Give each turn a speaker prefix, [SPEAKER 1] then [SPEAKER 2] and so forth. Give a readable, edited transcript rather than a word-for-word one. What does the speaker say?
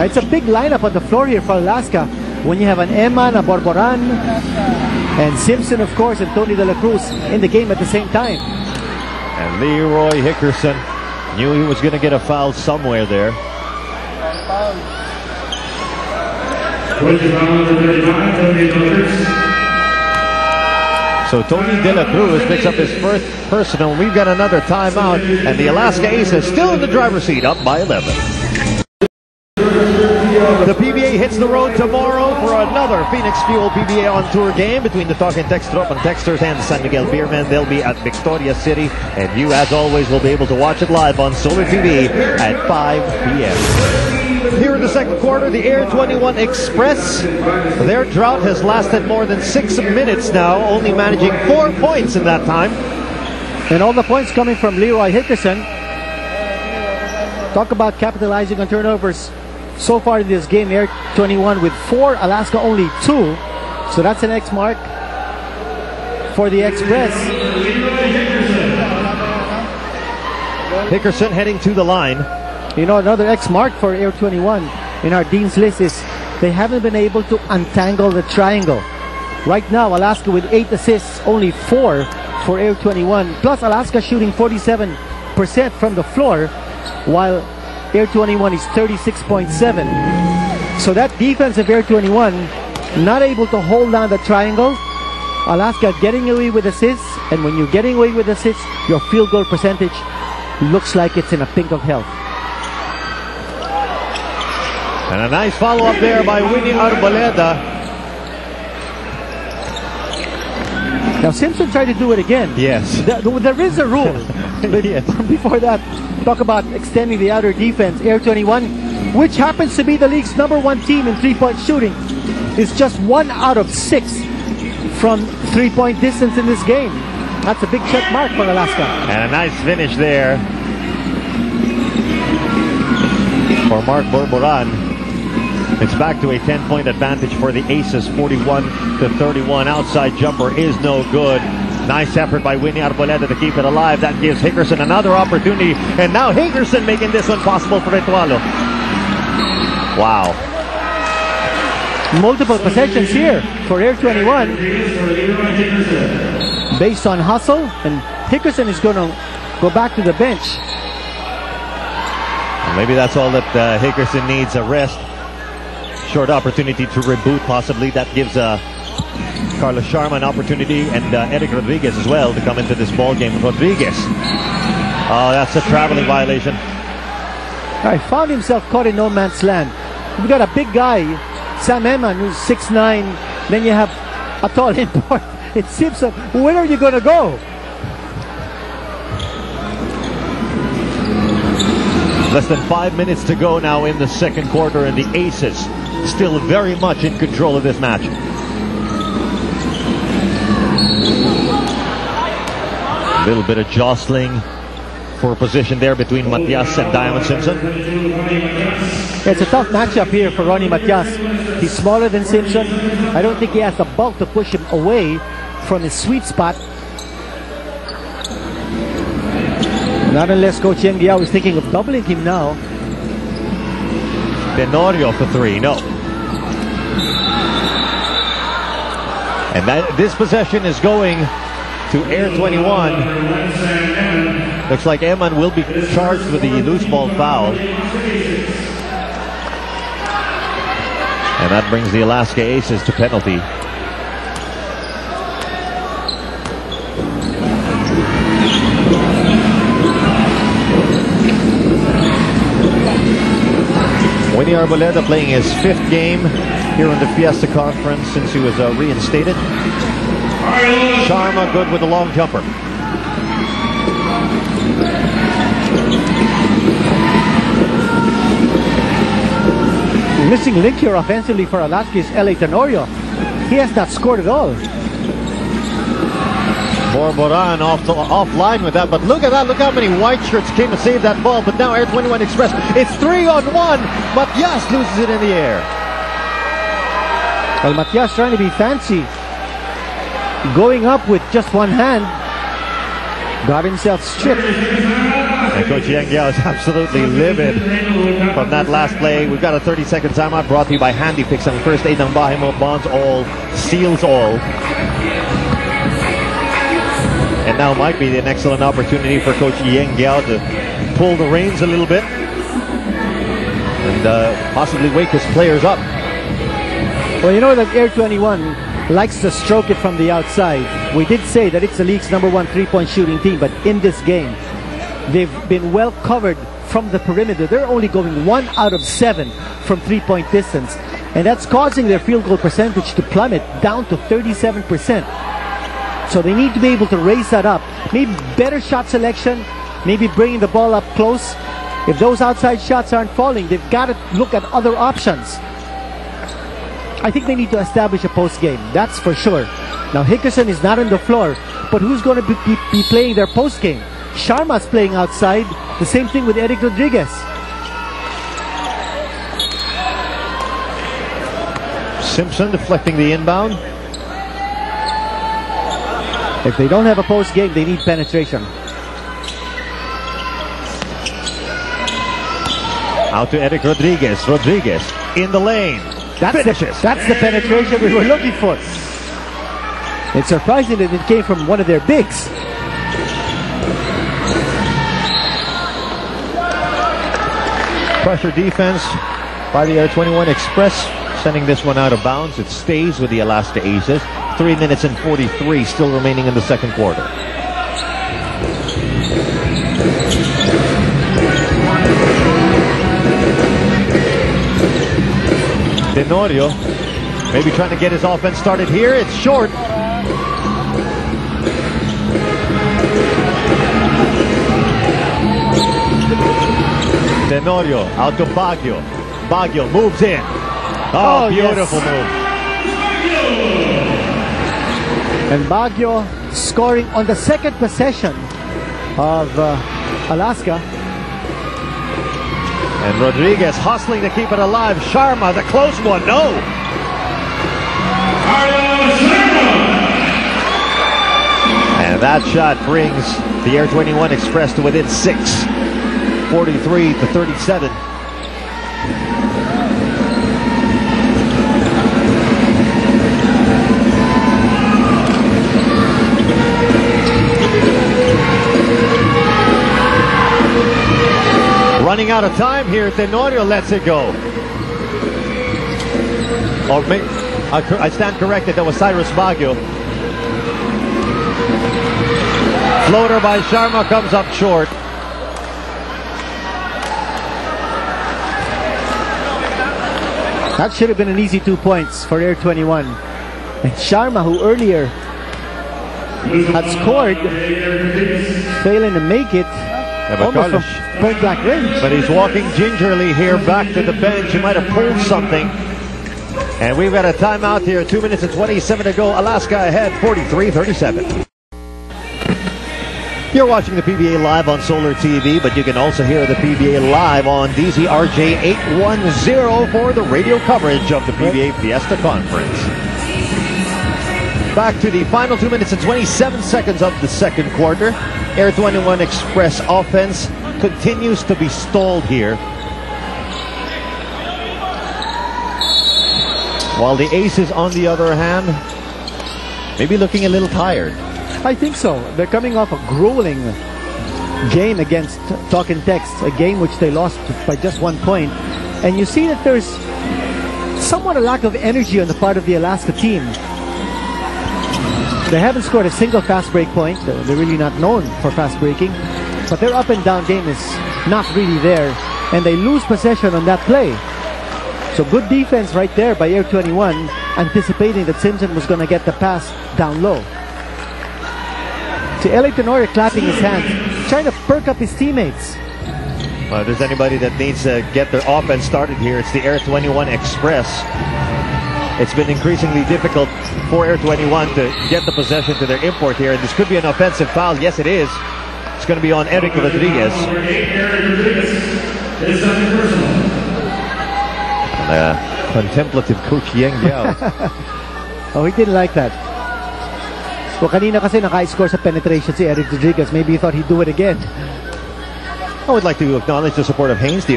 [SPEAKER 1] It's a big lineup on the floor here for Alaska. When you have an Eman, a Borboran, and Simpson, of course, and Tony De La Cruz in the game at the same time.
[SPEAKER 2] And Leroy Hickerson knew he was going to get a foul somewhere there. So Tony De La Cruz picks up his first personal. We've got another timeout, and the Alaska Aces still in the driver's seat, up by 11. The PBA hits the road tomorrow for another Phoenix Fuel PBA on tour game between the Talk and Text Drop and Texters and San Miguel Beermen. They'll be at Victoria City, and you, as always, will be able to watch it live on Solar TV at 5 p.m. Here in the second quarter, the Air21 Express, their drought has lasted more than 6 minutes now, only managing 4 points in that time.
[SPEAKER 1] And all the points coming from Leroy Hickerson. Talk about capitalizing on turnovers. So far in this game, Air21 with 4, Alaska only 2. So that's an X mark for the Express.
[SPEAKER 2] Hickerson heading to the line.
[SPEAKER 1] You know, another X mark for Air21 in our Dean's List is they haven't been able to untangle the triangle. Right now, Alaska with 8 assists, only 4 for Air21. Plus, Alaska shooting 47% from the floor, while Air21 is 36.7. So that defense of Air21 not able to hold down the triangle. Alaska getting away with assists, and when you're getting away with assists, your field goal percentage looks like it's in a pink of health.
[SPEAKER 2] And a nice follow-up there by Winnie Arboleda.
[SPEAKER 1] Now Simpson tried to do it again.
[SPEAKER 2] Yes.
[SPEAKER 1] There is a rule.
[SPEAKER 2] Yes.
[SPEAKER 1] Before that, talk about extending the outer defense. Air21, which happens to be the league's #1 team in three-point shooting, is just 1 out of 6 from three-point distance in this game. That's a big check mark for Alaska.
[SPEAKER 2] And a nice finish there for Mark Borboran. It's back to a 10-point advantage for the Aces, 41-31. Outside jumper is no good. Nice effort by Winnie Arboleda to keep it alive. That gives Hickerson another opportunity. And now Hickerson making this one possible for Etualo. Wow.
[SPEAKER 1] Multiple possessions here for Air21 based on hustle. And Hickerson is going to go back to the bench.
[SPEAKER 2] Well, maybe that's all that Hickerson needs, a rest. Short opportunity to reboot possibly. That gives Carlos Sharma an opportunity, and Eric Rodriguez as well to come into this ball game. Rodriguez. Oh, that's a traveling violation.
[SPEAKER 1] All right, found himself caught in no man's land. We've got a big guy, Sam Eman, who's 6'9". Then you have a tall import. It's Simpson. Where are you going to go?
[SPEAKER 2] Less than 5 minutes to go now in the second quarter, and the Aces still very much in control of this match. A little bit of jostling for position there between Matias and Diamond Simpson.
[SPEAKER 1] It's a tough matchup here for Ronnie Matias. He's smaller than Simpson. I don't think he has the bulk to push him away from his sweet spot. Not unless Coach Yeng Diao is thinking of doubling him now.
[SPEAKER 2] Tenorio for 3, no. And this possession is going to Air21. Looks like Eman will be charged with the loose ball foul. And that brings the Alaska Aces to penalty. Winnie Arboleda playing his 5th game here in the Fiesta Conference since he was reinstated. Sharma good with the long jumper.
[SPEAKER 1] Missing link here offensively for Alaska is L.A. Tenorio. He has not scored at all.
[SPEAKER 2] Borboran offline with that, but look at that. Look how many white shirts came to save that ball. But now Air21 Express, it's 3-on-1. Matias loses it in the air.
[SPEAKER 1] Well, Matias trying to be fancy. Going up with just one hand. Got himself stripped.
[SPEAKER 2] And Coach Yang Yao is absolutely livid from that last play. We've got a 30-second timeout brought to you by Handy Picks. Ang first aid ng bahay mo, bonds all, seals all. And now might be an excellent opportunity for Coach Yang Yao to pull the reins a little bit and possibly wake his players up.
[SPEAKER 1] Well, you know that Air21 likes to stroke it from the outside. We did say that it's the league's #1 3-point shooting team, but in this game, they've been well covered from the perimeter. They're only going 1 out of 7 from 3-point distance, and that's causing their field goal percentage to plummet down to 37%. So they need to be able to raise that up. Maybe better shot selection, maybe bringing the ball up close. If those outside shots aren't falling, they've got to look at other options. I think they need to establish a post game, that's for sure. Now Hickerson is not on the floor, but who's going to be playing their post game? Sharma's playing outside. The same thing with Eric Rodriguez.
[SPEAKER 2] Simpson deflecting the inbound.
[SPEAKER 1] If they don't have a post game, they need penetration.
[SPEAKER 2] Out to Eric Rodriguez. Rodriguez in the lane. Finishes.
[SPEAKER 1] That's the penetration we were looking for. It's surprising that it came from one of their bigs.
[SPEAKER 2] Pressure defense by the Air21 Express, sending this one out of bounds. It stays with the Alaska Aces. 3 minutes and 43 still remaining in the second quarter. Tenorio maybe trying to get his offense started here. It's short. Tenorio out to Baguio. Baguio moves in. Oh, beautiful move.
[SPEAKER 1] And Baguio scoring on the second possession of Alaska.
[SPEAKER 2] And Rodriguez hustling to keep it alive. Sharma, the close one, no. And that shot brings the Air21 Express to within 6. 43 to 37. Running out of time here. Tenorio lets it go. Or I stand corrected. That was Cyrus Baguio. Floater by Sharma comes up short.
[SPEAKER 1] That should have been an easy 2 points for Air21. And Sharma, who earlier had scored, failing to make it. Almost from point blank range.
[SPEAKER 2] But he's walking gingerly here back to the bench. He might have pulled something. And we've got a timeout here. 2 minutes and 27 to go. Alaska ahead, 43-37. You're watching the PBA live on Solar TV, but you can also hear the PBA live on DZRJ 810 for the radio coverage of the PBA Fiesta Conference. Back to the final 2 minutes and 27 seconds of the second quarter. Air21 Express offense continues to be stalled here, while the Aces, on the other hand, maybe looking a little tired.
[SPEAKER 1] I think so. They're coming off a grueling game against Talk and Text, a game which they lost by just 1 point. And you see that there's somewhat a lack of energy on the part of the Alaska team. They haven't scored a single fast break point. They're really not known for fast breaking. But their up and down game is not really there. And they lose possession on that play. So good defense right there by Air21, anticipating that Simpson was going to get the pass down low. See, L.A. Tenorio clapping his hands, trying to perk up his teammates.
[SPEAKER 2] Well, if there's anybody that needs to get their offense started here, it's the Air21 Express. It's been increasingly difficult for Air21 to get the possession to their import here, and this could be an offensive foul. Yes, it is. It's going to be on Eric Rodriguez. Contemplative Coach Yang Yao.
[SPEAKER 1] Oh, he didn't like that. Well, kanina kasi naka-score sa penetration si Eric Rodriguez. Maybe he thought he'd do it again.
[SPEAKER 2] I would like to acknowledge the support of Haynes, the